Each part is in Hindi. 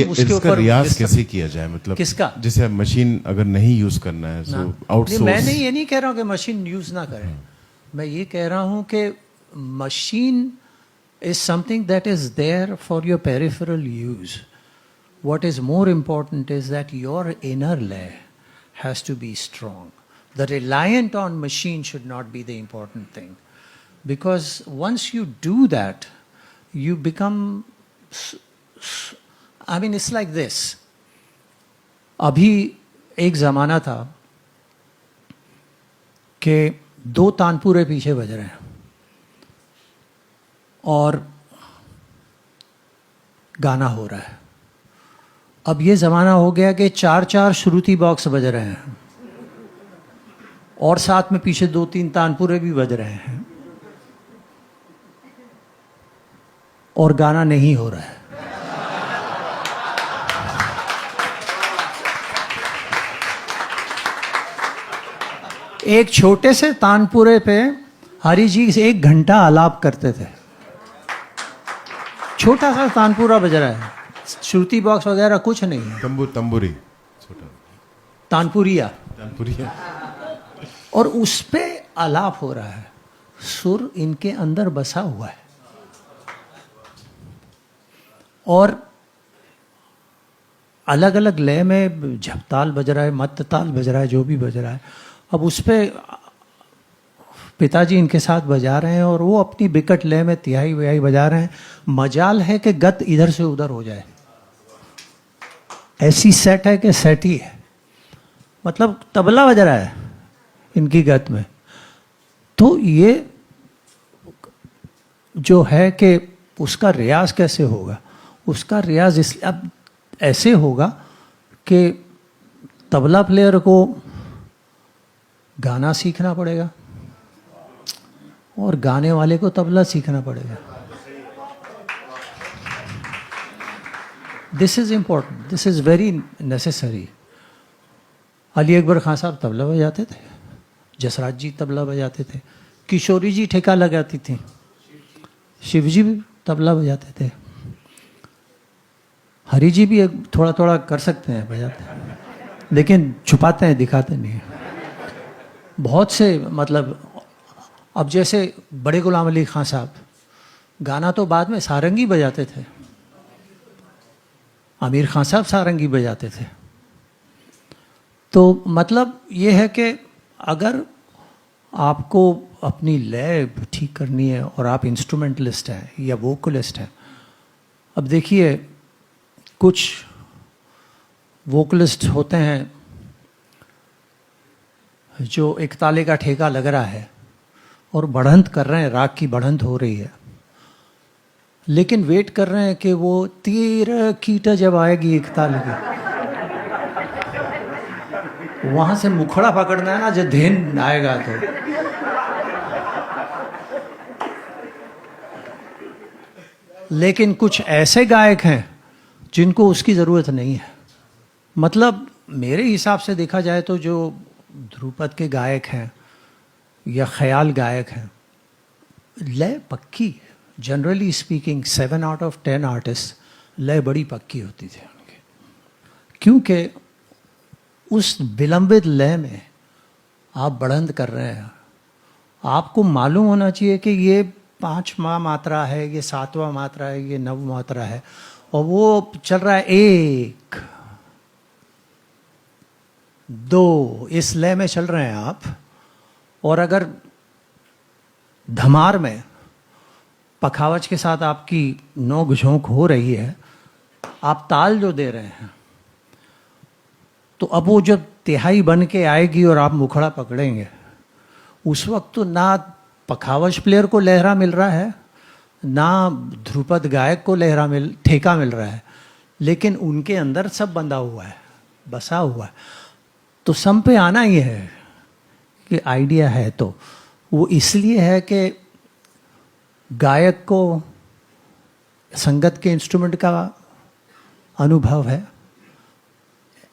उसके ऊपर रियाज कैसे किया जाए, मतलब किसका? जैसे मशीन अगर नहीं यूज करना है तो आउटसोर्स। मैं ये नहीं कह रहा हूँ कि मशीन यूज ना करें, मैं ये कह रहा हूँ कि machine is something that is there for your peripheral use. What is more important is that your inner layer has to be strong. The reliant on machine should not be the important thing. Because once you do that, you become, I mean, it's like this. अभी एक ज़माना था कि दो तानपुरे पीछे बज रहे हैं और गाना हो रहा है. अब ये ज़माना हो गया कि चार चार श्रुति बॉक्स बज रहे हैं और साथ में पीछे दो तीन तानपुरे भी बज रहे हैं और गाना नहीं हो रहा है. एक छोटे से तानपुरे पे हरि जी 1 घंटा आलाप करते थे. छोटा सा तानपुरा बज रहा है, श्रुति बॉक्स वगैरह कुछ नहीं है. तंबूरी छोटा तानपुरिया और उस पे आलाप हो रहा है. सुर इनके अंदर बसा हुआ है और अलग अलग लय में झपताल बज रहा है, मत्त ताल बज रहा है, जो भी बज रहा है. अब उस पे पिताजी इनके साथ बजा रहे हैं और वो अपनी बिकट लय में तिहाई विहाई बजा रहे हैं. मजाल है कि गत इधर से उधर हो जाए. ऐसी सेट है कि सेट ही है, मतलब तबला बज रहा है इनकी गत में. तो ये जो है कि उसका रियाज कैसे होगा, उसका रियाज इसलिए अब ऐसे होगा कि तबला प्लेयर को गाना सीखना पड़ेगा और गाने वाले को तबला सीखना पड़ेगा. This is important, this is very necessary. Ali Akbar Khan साहब तबला बजाते थे, जसराज जी तबला बजाते थे, किशोरी जी ठेका लगाती थी, शिवजी भी तबला बजाते थे, हरि जी भी थोड़ा थोड़ा कर सकते हैं, बजाते हैं, लेकिन छुपाते हैं, दिखाते नहीं हैं. बहुत से मतलब अब जैसे बड़े गुलाम अली खान साहब गाना तो बाद में सारंगी बजाते थे, आमिर खान साहब सारंगी बजाते थे. तो मतलब ये है कि अगर आपको अपनी लय ठीक करनी है और आप इंस्ट्रूमेंटलिस्ट हैं या वोकलिस्ट हैं. अब देखिए कुछ वोकलिस्ट होते हैं जो एक ताले का ठेका लग रहा है और बढ़ंत कर रहे हैं, राग की बढ़ंत हो रही है, लेकिन वेट कर रहे हैं कि वो तीर कीटा जब आएगी एक ताले की, वहां से मुखड़ा पकड़ना है ना, जब धेन आएगा तो. लेकिन कुछ ऐसे गायक हैं जिनको उसकी जरूरत नहीं है. मतलब मेरे हिसाब से देखा जाए तो जो ध्रुपद के गायक हैं या ख्याल गायक हैं, लय पक्की, generally speaking 7 out of 10 artist लय बड़ी पक्की होती थी उनकी, क्योंकि उस विलंबित लय में आप बढ़ंत कर रहे हैं. आपको मालूम होना चाहिए कि ये 5वां मात्रा है, ये 7वां मात्रा है, ये 9 मात्रा है, और वो चल रहा है 1 2 इस लय में चल रहे हैं आप. और अगर धमार में पखावज के साथ आपकी नोक झोंक हो रही है, आप ताल जो दे रहे हैं, तो अब वो जब तिहाई बन के आएगी और आप मुखड़ा पकड़ेंगे, उस वक्त तो ना पखावज प्लेयर को लहरा मिल रहा है, ना ध्रुपद गायक को ठेका मिल रहा है, लेकिन उनके अंदर सब बंधा हुआ है, बसा हुआ है. तो सम पे आना ही है कि आइडिया है. तो वो इसलिए है कि गायक को संगत के इंस्ट्रूमेंट का अनुभव है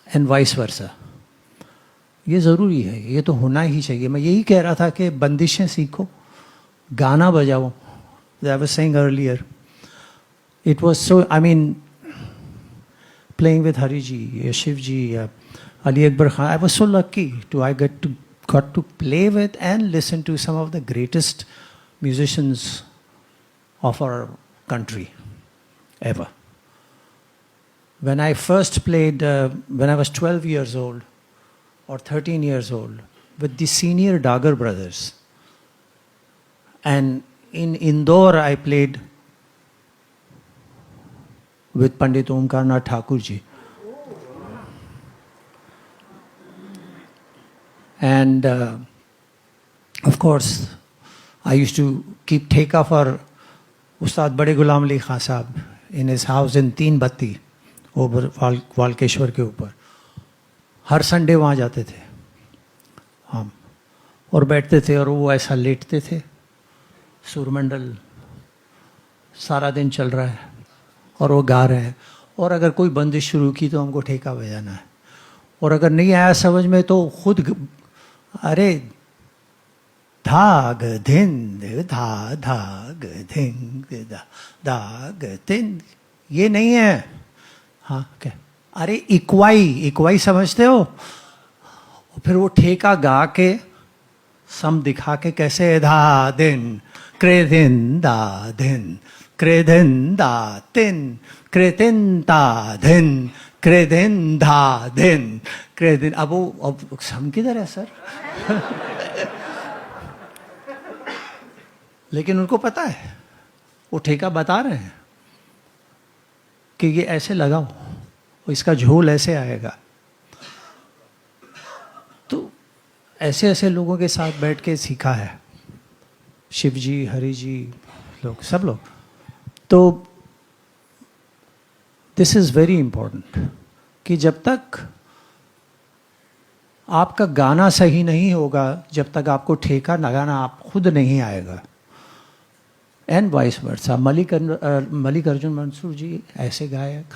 एंड वाइस वर्सा. ये ज़रूरी है, ये तो होना ही चाहिए. मैं यही कह रहा था कि बंदिशें सीखो, गाना बजाओ. I was saying earlier, it was so, I mean, playing with Hari ji, Shiv ji, Ali Akbar Khan. I was so lucky got to play with and listen to some of the greatest musicians of our country ever. When I first played, when I was 12 years old or 13 years old, with the senior Dagar brothers, and in Indore I played with Pandit Omkar Nath Thakur ji. And of course, I used to keep theka for Ustad Bade Ghulam Ali Khan Sahab in his house in Teen Batti, over Walkeshwar के ऊपर. हर संडे वहाँ जाते थे हम, और बैठते थे और वो ऐसा लेटते थे. सुरमंडल सारा दिन चल रहा है और वो गा रहे हैं, और अगर कोई बंदिश शुरू की तो हमको ठेका बजाना है, और अगर नहीं आया समझ में तो खुद अरे धाग धिंद धा धाग धिंद धा धाग धिंद, ये नहीं है. हाँ क्या, अरे इक्वाई समझते हो? फिर वो ठेका गा के सम दिखा के कैसे धा दिन क्रेदिन दा दिन क्रेदिन दा तिन क्रेदिन दा दिन क्रेदिन धा दिन क्रेदिन. अब सम किधर है सर? लेकिन उनको पता है, वो ठेका बता रहे हैं कि ये ऐसे लगाओ, इसका झोल ऐसे आएगा. तो ऐसे ऐसे लोगों के साथ बैठ के सीखा है, शिव जी, हरि जी, लोग, सब लोग. तो दिस इज़ वेरी इम्पोर्टेंट कि जब तक आपका गाना सही नहीं होगा, जब तक आपको ठेका लगाना आप खुद नहीं आएगा. And vice versa. Mallikarjun Mansur ji ऐसे गायक,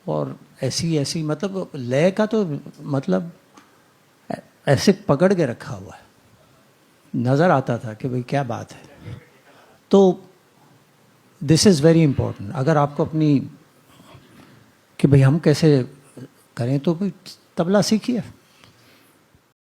और ऐसी मतलब लय का तो मतलब ऐसे पकड़ के रखा हुआ है, नज़र आता था कि भाई क्या बात है. तो दिस इज़ वेरी इम्पोर्टेंट. अगर आपको अपनी कि भाई हम कैसे करें, तो भाई तबला सीखिए.